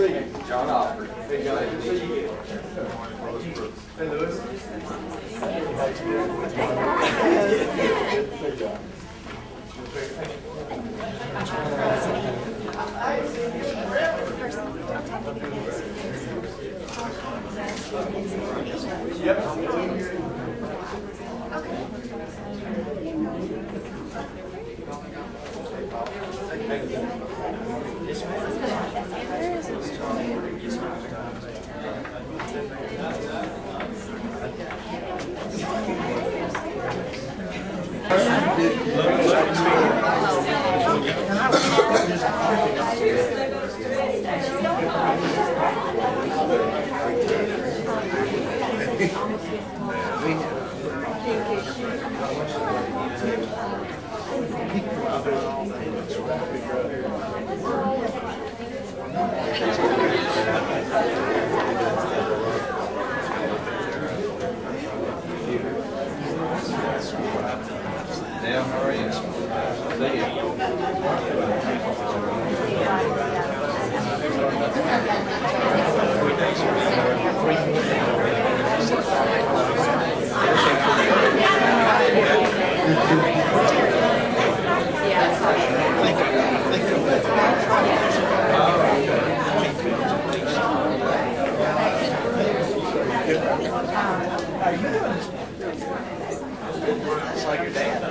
see you. John Alford. Hey, John. Good to see you. Hey, Louis. Hey, John. Now, how are you? See you. It's like your dad.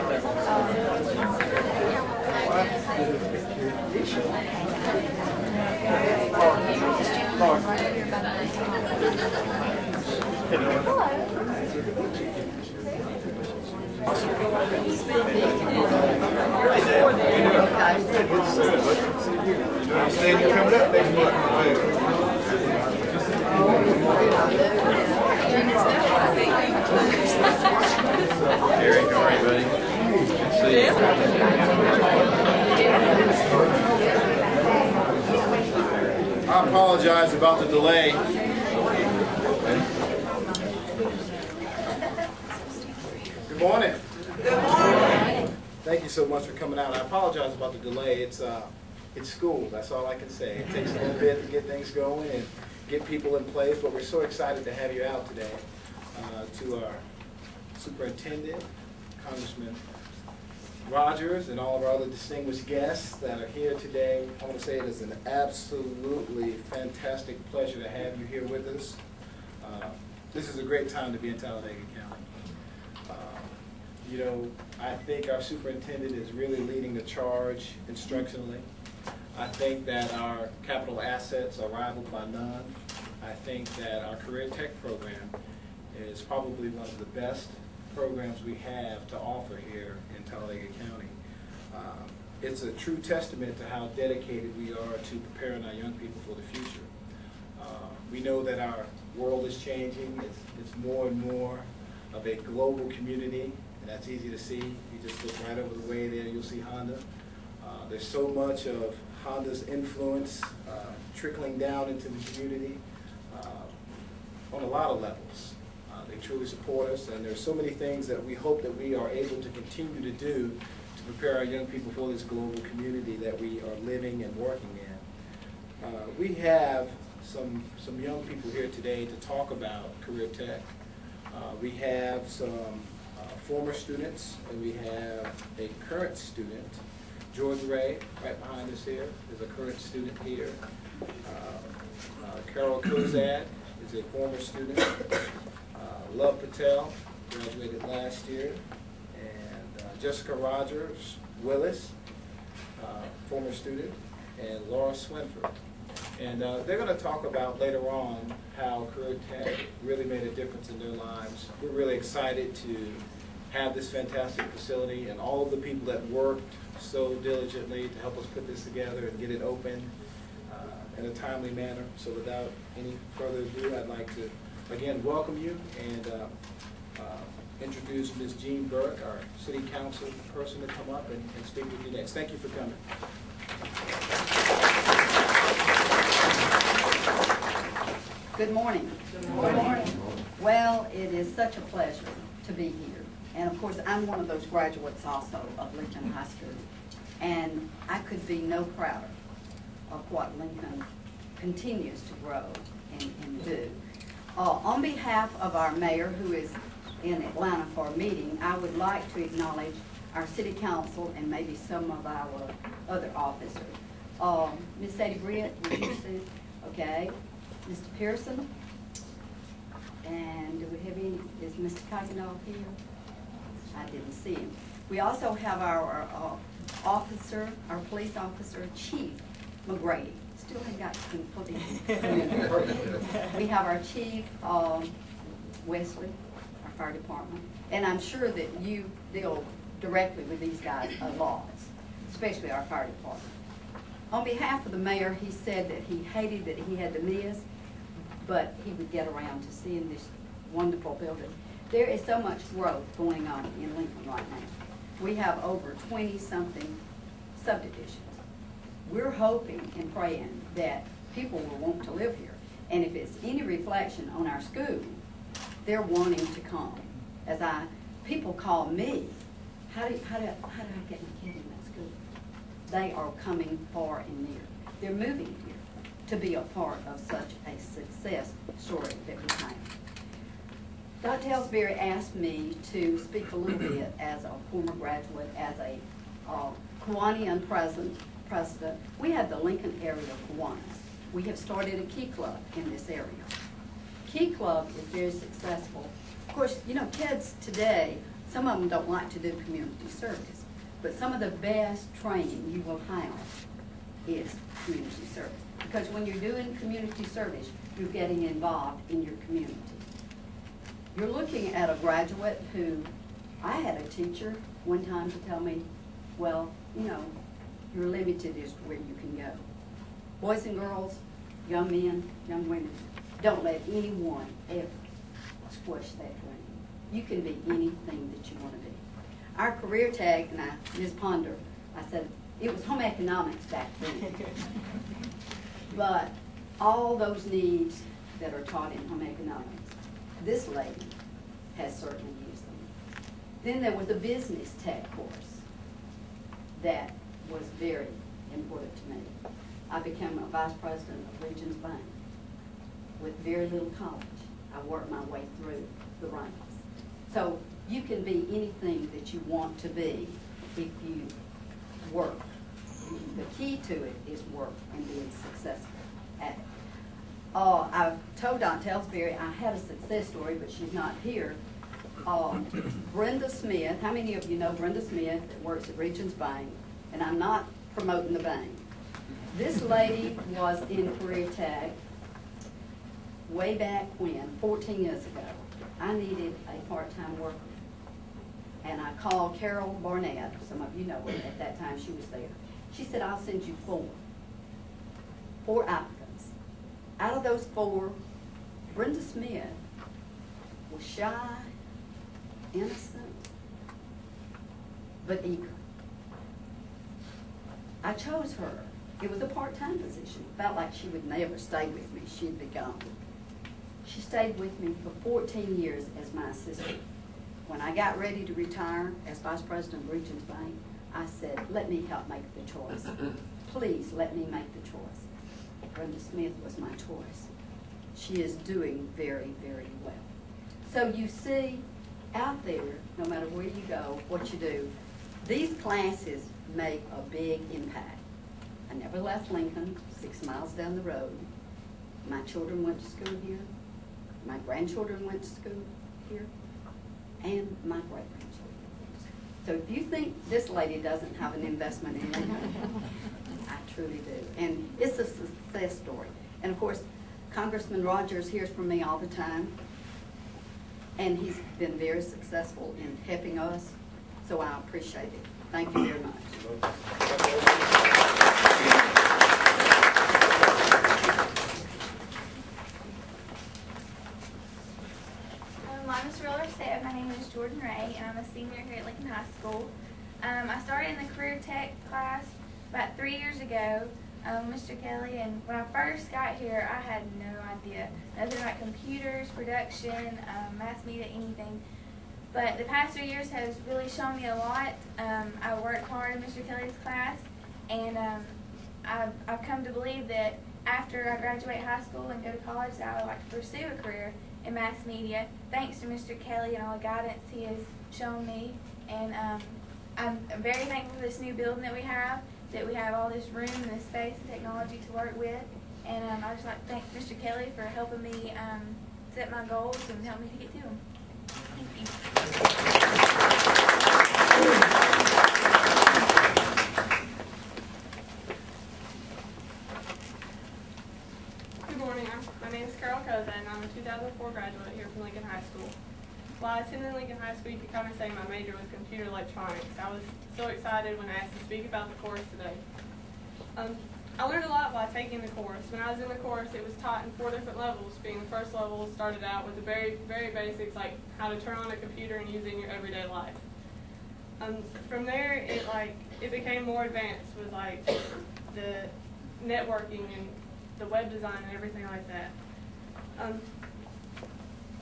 Coming up next month. Eric, how are you, buddy? Good to see you. I apologize about the delay. Good morning. Good morning. Thank you so much for coming out. I apologize about the delay. It's school. That's all I can say. It takes a little bit to get things going and get people in place, but we're so excited to have you out today. To our superintendent, Congressman Rogers, and all of our other distinguished guests that are here today, I want to say it is an absolutely fantastic pleasure to have you here with us. This is a great time to be in Talladega County. You know, I think our superintendent is really leading the charge instructionally. I think that our capital assets are rivaled by none. I think that our Career Tech program is probably one of the best programs we have to offer here in Talladega County. It's a true testament to how dedicated we are to preparing our young people for the future. We know that our world is changing. It's more and more of a global community, and that's easy to see. You just look right over the way there, you'll see Honda. There's so much of Honda's influence trickling down into the community on a lot of levels. They truly support us, and there's so many things that we hope that we are able to continue to do to prepare our young people for this global community that we are living and working in. We have some young people here today to talk about Career Tech. We have some former students, and we have a current student. George Ray, right behind us here, is a current student here. Carol Kozad is a former student. Love Patel graduated last year. And Jessica Rogers Willis, former student. And Laura Swinford. And they're going to talk about later on how Career Tech really made a difference in their lives. We're really excited to have this fantastic facility and all of the people that worked so diligently to help us put this together and get it open in a timely manner. So without any further ado, I'd like to again welcome you and introduce Ms. Jean Burke, our City Council person, to come up and speak with you next. Thank you for coming. Good morning. Good morning. Well, it is such a pleasure to be here. And of course, I'm one of those graduates also of Lincoln High School. And I could be no prouder of what Lincoln continues to grow and do. On behalf of our mayor, who is in Atlanta for a meeting, I would like to acknowledge our city council and maybe some of our other officers. Ms. Sadie Britt, would you say? Okay. Mr. Pearson? And do we have any, is Mr. Cockenoff here? I didn't see him. We also have our officer, our police officer, Chief McGrady. Still ain't got to put in. We have our Chief, Wesley, our fire department. And I'm sure that you deal directly with these guys a lot, especially our fire department. On behalf of the mayor, he said that he hated that he had to miss, but he would get around to seeing this wonderful building. There is so much growth going on in Lincoln right now. We have over 20-something subdivisions. We're hoping and praying that people will want to live here. And if it's any reflection on our school, they're wanting to come. People call me, how do I get my kid in that school? They are coming far and near. They're moving here to be a part of such a success story that we have. Dr. Ellsbury asked me to speak a little bit as a former graduate, as a Kiwanian president. We have the Lincoln area Kiwanis. We have started a Key Club in this area. Key Club is very successful. Of course, you know, kids today, some of them don't like to do community service, but some of the best training you will have is community service. Because when you're doing community service, you're getting involved in your community. You're looking at a graduate who, I had a teacher one time to tell me, well, you know, you're limited as to where you can go. Boys and girls, young men, young women, don't let anyone ever squash that dream. You can be anything that you want to be. Our career tag, and Ms. Ponder, I said, it was home economics back then. But all those needs that are taught in home economics, this lady has certainly used them. Then there was a business tech course that was very important to me. I became a vice president of Regions Bank with very little college. I worked my way through the ranks. So you can be anything that you want to be if you work. The key to it is work and being successful at it. I've told Dr. Ellsbury I had a success story, but she's not here. Brenda Smith, how many of you know Brenda Smith that works at Regions Bank? And I'm not promoting the bank. This lady was in career tag way back when, 14 years ago. I needed a part-time worker. And I called Carol Barnett, some of you know her, at that time she was there. She said, I'll send you four applicants. Out of those 4, Brenda Smith was shy, innocent, but eager. I chose her. It was a part-time position. Felt like she would never stay with me. She'd be gone. She stayed with me for 14 years as my assistant. When I got ready to retire as vice president of Regions Bank, I said, let me help make the choice. Please let me make the choice. Brenda Smith was my choice. She is doing very, very well. So you see, out there, no matter where you go, what you do, these classes make a big impact. I never left Lincoln, 6 miles down the road. My children went to school here. My grandchildren went to school here. And my great-grandchildren. So if you think this lady doesn't have an investment in it, I truly do. And it's a success story. And of course, Congressman Rogers hears from me all the time. And he's been very successful in helping us. So I appreciate it. Thank you very much. Like Mr. Miller said, my name is Jordan Ray, and I'm a senior here at Lincoln High School. I started in the career tech class about 3 years ago, Mr. Kelly, and when I first got here, I had no idea. Nothing about computers, production, mass media, anything. But the past 3 years has really shown me a lot. I worked hard in Mr. Kelly's class, and I've come to believe that after I graduate high school and go to college, that I would like to pursue a career in mass media, thanks to Mr. Kelly and all the guidance he has shown me. And I'm very thankful for this new building that we have all this room and this space and technology to work with. And I'd just like to thank Mr. Kelly for helping me set my goals and help me to get to them. Thank you. Good morning. My name is Carol Cousin, and I'm a 2004 graduate here from Lincoln High School. While I attended Lincoln High School, you could kind of say my major was computer electronics. I was so excited when I asked to speak about the course today. I learned a lot while taking the course. When I was in the course, it was taught in 4 different levels. Being the first level started out with the very, very basics, like how to turn on a computer and use it in your everyday life. From there, it became more advanced with like the networking and the web design and everything like that.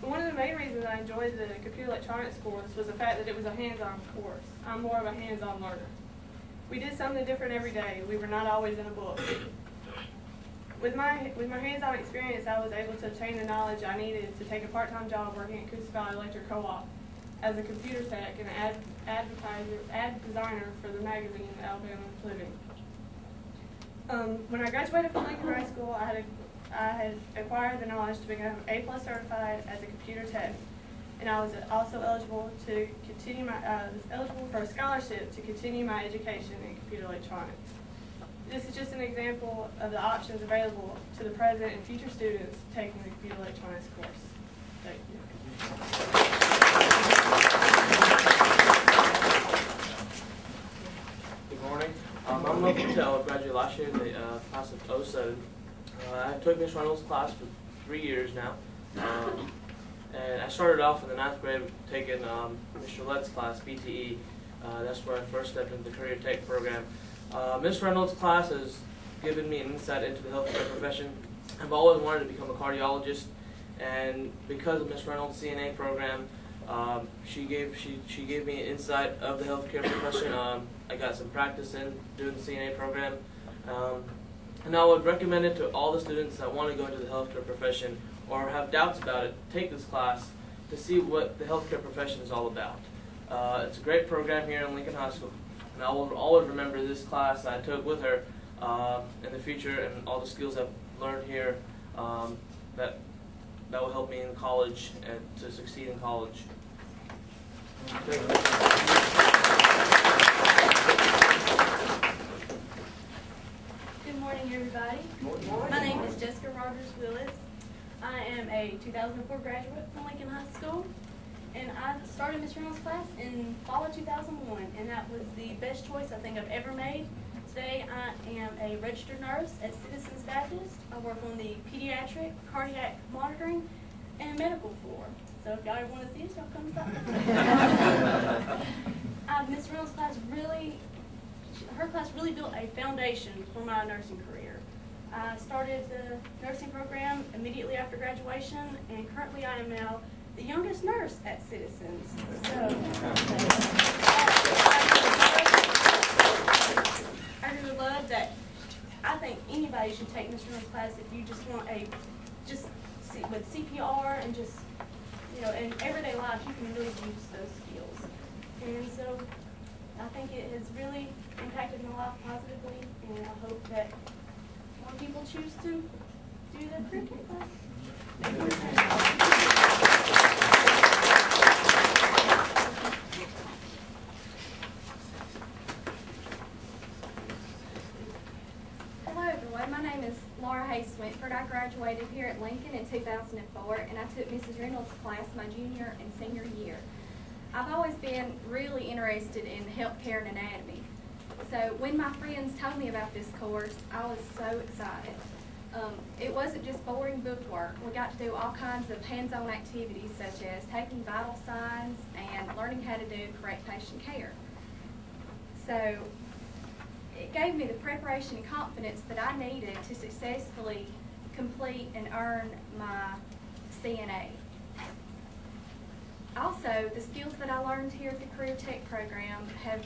One of the main reasons I enjoyed the computer electronics course was the fact that it was a hands-on course. I'm more of a hands-on learner. We did something different every day. We were not always in a book. With my hands-on experience, I was able to obtain the knowledge I needed to take a part-time job working at Coosa Valley Electric Co-op as a computer tech and ad designer for the magazine Alabama Living. When I graduated from Lincoln High School, I had acquired the knowledge to become A+ certified as a computer tech, and I was also eligible to continue eligible for a scholarship to continue my education in computer electronics. This is just an example of the options available to the present and future students taking the computer electronics course. Thank you. Good morning. I'm Mo Patel. I graduated last year in the class of 07. I took Miss Reynolds' class for 3 years now. And I started off in the 9th grade taking Mr. Lett's class, BTE. That's where I first stepped into the Career Tech program. Miss Reynolds' class has given me an insight into the healthcare profession. I've always wanted to become a cardiologist, and because of Miss Reynolds' CNA program, she gave me an insight of the healthcare profession. I got some practice in doing the CNA program, and I would recommend it to all the students that want to go into the healthcare profession or have doubts about it. Take this class to see what the healthcare profession is all about. It's a great program here in Lincoln High School, and I will always remember this class I took with her in the future, and all the skills I've learned here that will help me in college and to succeed in college. Thank you. Good morning, everybody. Good morning. My name is Jessica Rogers Willis. I am a 2004 graduate from Lincoln High School, and I started Miss Reynolds' class in fall of 2001, and that was the best choice I think I've ever made. Today I am a registered nurse at Citizens Baptist. I work on the pediatric, cardiac monitoring, and medical floor. So if y'all ever want to see us, y'all come stop. Miss Reynolds' class her class really built a foundation for my nursing career. I started the nursing program immediately after graduation, and currently I am now the youngest nurse at Citizens. So I really love that. I think anybody should take Miss Reynolds' class if you just want with CPR and just, in everyday life you can really use those skills. And so I think it has really impacted my life positively, and I hope that more people choose to do the career tech class. Hello everyone, my name is Laura Hayes Swinford. I graduated here at Lincoln in 2004, and I took Mrs. Reynolds' class my junior and senior year. I've always been really interested in healthcare and anatomy. So when my friends told me about this course, I was so excited. It wasn't just boring book work. We got to do all kinds of hands-on activities, such as taking vital signs and learning how to do correct patient care. So it gave me the preparation and confidence that I needed to successfully complete and earn my CNA. Also, the skills that I learned here at the Career Tech program have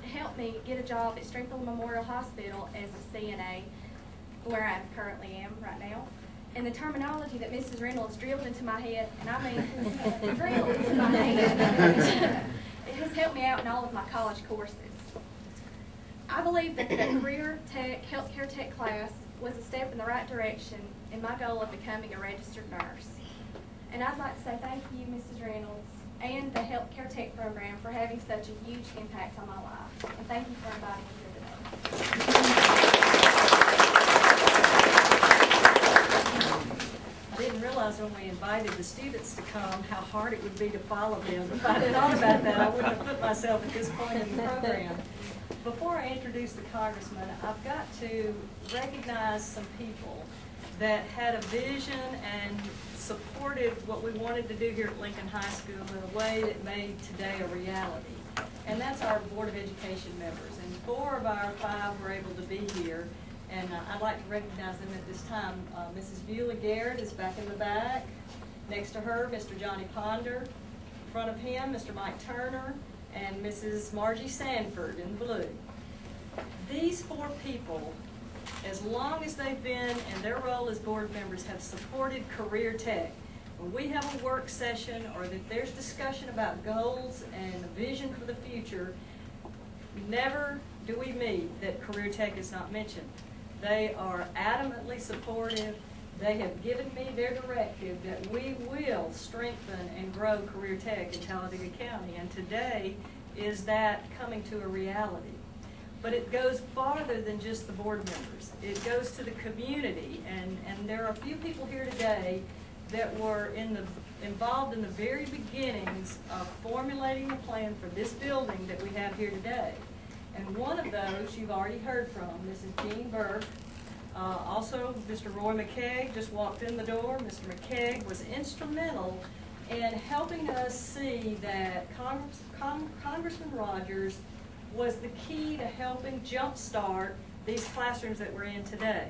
helped me get a job at Stringfield Memorial Hospital as a CNA. where I currently am right now. And the terminology that Mrs. Reynolds drilled into my head, and I mean drilled into my head, it has helped me out in all of my college courses. I believe that the career tech, healthcare tech class was a step in the right direction in my goal of becoming a registered nurse. And I'd like to say thank you, Mrs. Reynolds, and the healthcare tech program for having such a huge impact on my life. And thank you for inviting me here today. I didn't realize when we invited the students to come how hard it would be to follow them. If I'd thought about that, I wouldn't have put myself at this point in the program. Before I introduce the congressman, I've got to recognize some people that had a vision and supported what we wanted to do here at Lincoln High School in a way that made today a reality. And that's our Board of Education members. And 4 of our 5 were able to be here. And I'd like to recognize them at this time. Mrs. Beulah Garrett is back in the back. Next to her, Mr. Johnny Ponder. In front of him, Mr. Mike Turner and Mrs. Margie Sanford in blue. These 4 people, as long as they've been in their role as board members, have supported Career Tech. When we have a work session or that there's discussion about goals and a vision for the future, never do we meet that Career Tech is not mentioned. They are adamantly supportive. They have given me their directive that we will strengthen and grow Career Tech in Talladega County, and today is that coming to a reality. But it goes farther than just the board members. It goes to the community, and there are a few people here today that were involved in the very beginnings of formulating the plan for this building that we have here today. And one of those you've already heard from, Mrs. Jean Burke. Also, Mr. Roy McKeag just walked in the door. Mr. McKeag was instrumental in helping us see that Congressman Rogers was the key to helping jumpstart these classrooms that we're in today.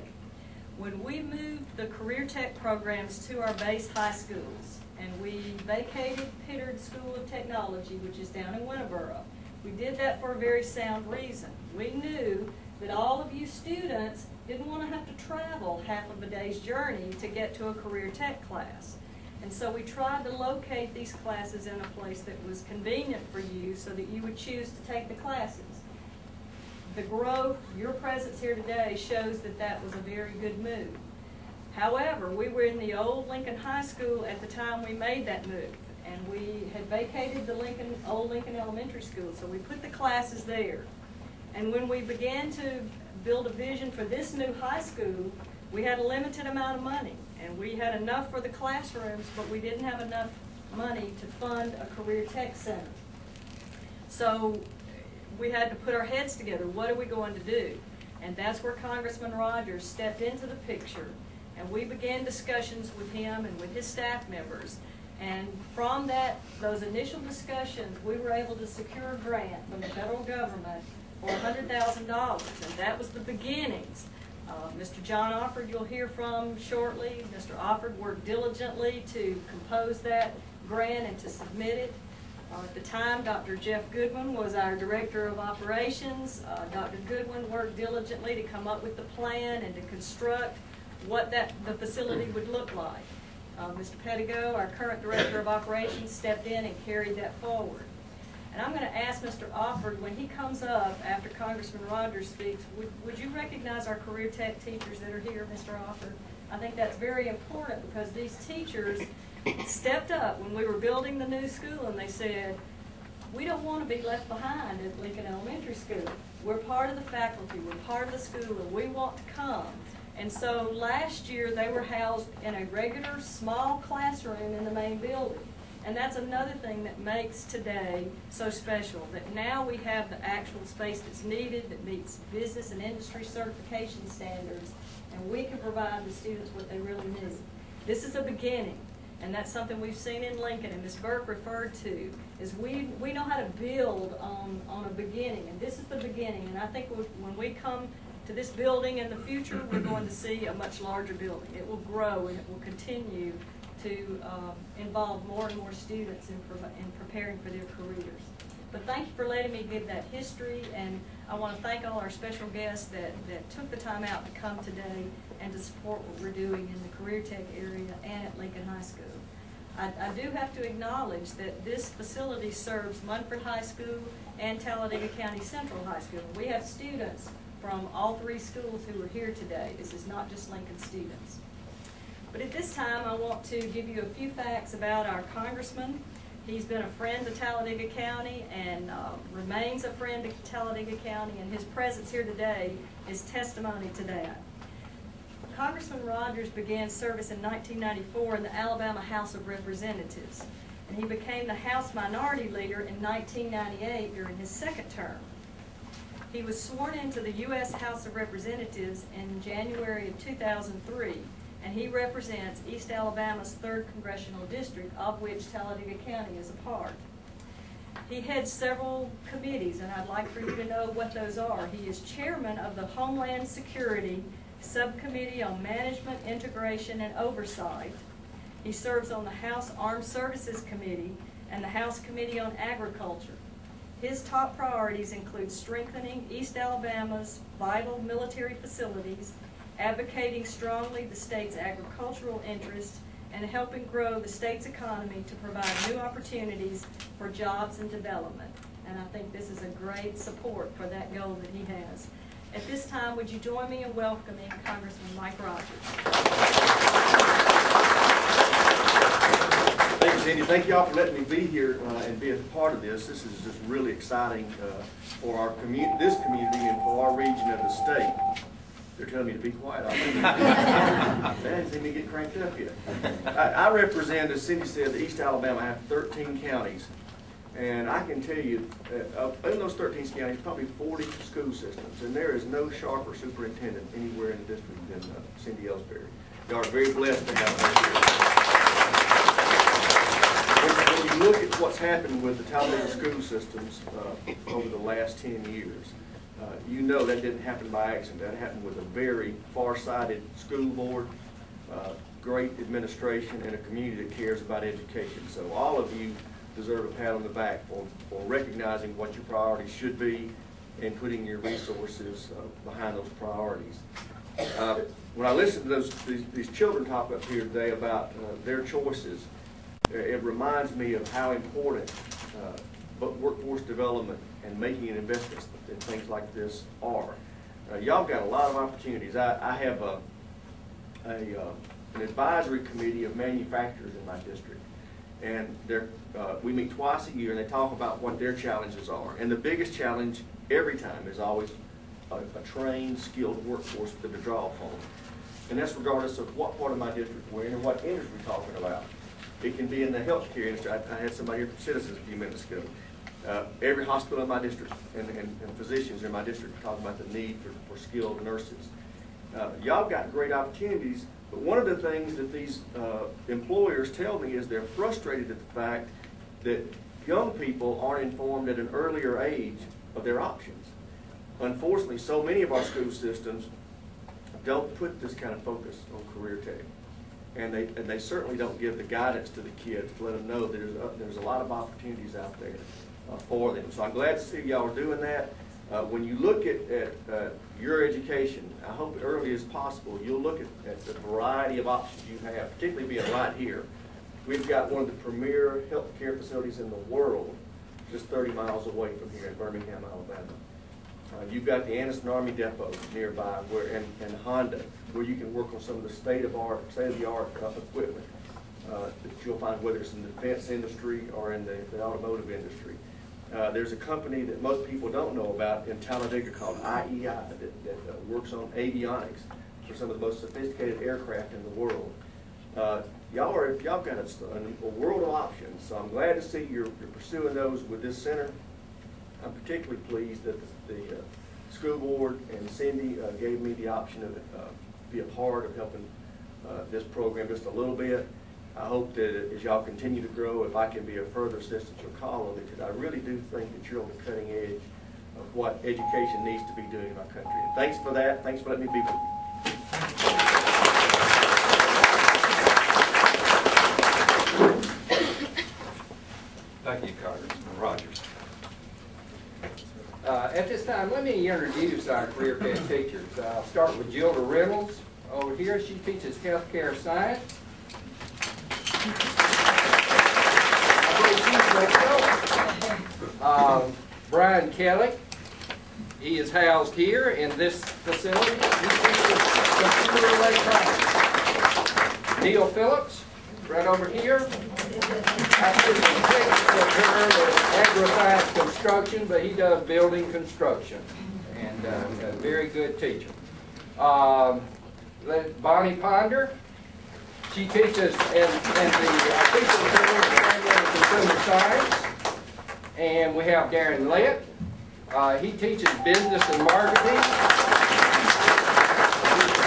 When we moved the Career Tech programs to our base high schools, and we vacated Pittard School of Technology, which is down in Winterboro, we did that for a very sound reason. We knew that all of you students didn't want to have to travel half of a day's journey to get to a Career Tech class. And so we tried to locate these classes in a place that was convenient for you so that you would choose to take the classes. The growth, your presence here today, shows that that was a very good move. However, we were in the old Lincoln High School at the time we made that move, and we had vacated the old Lincoln Elementary School, so we put the classes there. And when we began to build a vision for this new high school, we had a limited amount of money, and we had enough for the classrooms, but we didn't have enough money to fund a Career Tech Center. So we had to put our heads together. What are we going to do? And that's where Congressman Rogers stepped into the picture, and we began discussions with him and with his staff members. And from those initial discussions, we were able to secure a grant from the federal government for $100,000, and that was the beginnings. Mr. John Offord, you'll hear from shortly. Mr. Offord worked diligently to compose that grant and to submit it. At the time, Dr. Jeff Goodwin was our Director of Operations. Dr. Goodwin worked diligently to come up with the plan and to construct what the facility would look like. Mr. Pettigo, our current Director of Operations, stepped in and carried that forward. And I'm going to ask Mr. Offord, when he comes up after Congressman Rogers speaks, would you recognize our Career Tech teachers that are here, Mr. Offord? I think that's very important because these teachers stepped up when we were building the new school, and they said, we don't want to be left behind at Lincoln Elementary School. We're part of the faculty, we're part of the school, and we want to come. And so last year they were housed in a regular small classroom in the main building. And that's another thing that makes today so special, that now we have the actual space that's needed, that meets business and industry certification standards, and we can provide the students what they really need. This is a beginning, and that's something we've seen in Lincoln, and Ms. Burke referred to, is we know how to build on a beginning, and this is the beginning. And I think when we come to this building in the future, we're going to see a much larger building. It will grow, and it will continue to involve more and more students in preparing for their careers. But thank you for letting me give that history, and I want to thank all our special guests that took the time out to come today and to support what we're doing in the Career Tech area and at Lincoln High School. I do have to acknowledge that this facility serves Munford High School and Talladega County Central High School. We have students from all three schools who are here today. This is not just Lincoln students. But at this time, I want to give you a few facts about our congressman. He's been a friend to Talladega County and remains a friend to Talladega County, and his presence here today is testimony to that. Congressman Rogers began service in 1994 in the Alabama House of Representatives, and he became the House Minority Leader in 1998 during his second term. He was sworn into the U.S. House of Representatives in January of 2003, and he represents East Alabama's 3rd Congressional District, of which Talladega County is a part. He heads several committees, and I'd like for you to know what those are. He is chairman of the Homeland Security Subcommittee on Management, Integration, and Oversight. He serves on the House Armed Services Committee and the House Committee on Agriculture. His top priorities include strengthening East Alabama's vital military facilities, advocating strongly the state's agricultural interests, and helping grow the state's economy to provide new opportunities for jobs and development. And I think this is a great support for that goal that he has. At this time, would you join me in welcoming Congressman Mike Rogers? Thank you, Cindy. Thank you all for letting me be here and be a part of this. This is just really exciting for our this community and for our region of the state. They're telling me to be quiet. That hasn't even get cranked up yet. I represent, as Cindy said, the East Alabama. I have 13 counties. And I can tell you, in those 13 counties, probably 40 school systems, and there is no sharper superintendent anywhere in the district than Cindy Ellsbury. You are very blessed to have her here. When you look at what's happened with the Talladega school systems over the last 10 years, you know that didn't happen by accident. That happened with a very far-sighted school board, great administration, and a community that cares about education. So all of you deserve a pat on the back for recognizing what your priorities should be and putting your resources behind those priorities. When I listen to these children talk up here today about their choices, it reminds me of how important workforce development and making an investment in things like this are. Y'all got a lot of opportunities. I have an advisory committee of manufacturers in my district. And we meet twice a year, and they talk about what their challenges are. And the biggest challenge every time is always a trained, skilled workforce to draw upon. And that's regardless of what part of my district we're in and what industry we're talking about. It can be in the healthcare industry. I had somebody here from Citizens a few minutes ago. Every hospital in my district and physicians in my district are talking about the need for skilled nurses. Y'all got great opportunities. But one of the things that these employers tell me is they're frustrated at the fact that young people aren't informed at an earlier age of their options. Unfortunately, so many of our school systems don't put this kind of focus on career tech. And they certainly don't give the guidance to the kids to let them know there's a lot of opportunities out there for them. So I'm glad to see y'all are doing that. When you look at your education, I hope as early as possible, you'll look at the variety of options you have, particularly being right here. We've got one of the premier healthcare facilities in the world just 30 miles away from here in Birmingham, Alabama. You've got the Anderson Army Depot nearby, and Honda, where you can work on some of the state-of-the-art equipment that you'll find, whether it's in the defense industry or in the automotive industry. There's a company that most people don't know about in Talladega called IEI that works on avionics for some of the most sophisticated aircraft in the world. Y'all got a world of options, so I'm glad to see you're pursuing those with this center. I'm particularly pleased that the school board and Cindy gave me the option of be a part of helping this program just a little bit. I hope that as y'all continue to grow, if I can be a further assistance, you'll call on me, because I really do think that you're on the cutting edge of what education needs to be doing in our country. And thanks for that. Thanks for letting me be with you. Thank you, Congressman Rogers. At this time, let me introduce our career tech teachers. I'll start with Gilda Reynolds. Over here, she teaches healthcare science. Brian Kelly, he is housed here in this facility. He teaches computer electronics. Neil Phillips, right over here. I should have agri-science construction, but he does building construction, and a very good teacher. Bonnie Ponder, she teaches in the consumer science, and we have Darren Lett. He teaches business and marketing.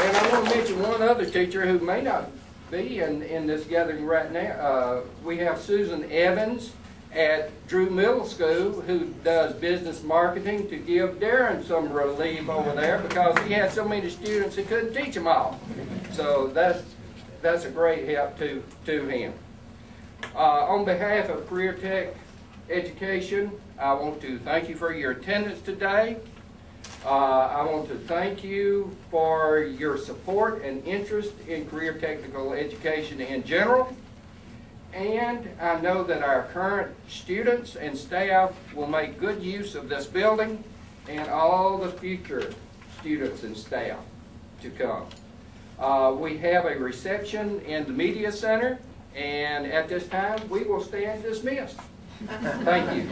And I want to mention one other teacher who may not be in this gathering right now. We have Susan Evans at Drew Middle School, who does business marketing, to give Darren some relief over there because he had so many students he couldn't teach them all. So that's a great help to him. On behalf of Career Tech Education, I want to thank you for your attendance today. I want to thank you for your support and interest in career technical education in general. And I know that our current students and staff will make good use of this building and all the future students and staff to come. We have a reception in the Media Center, and at this time we will stand dismissed. Thank you.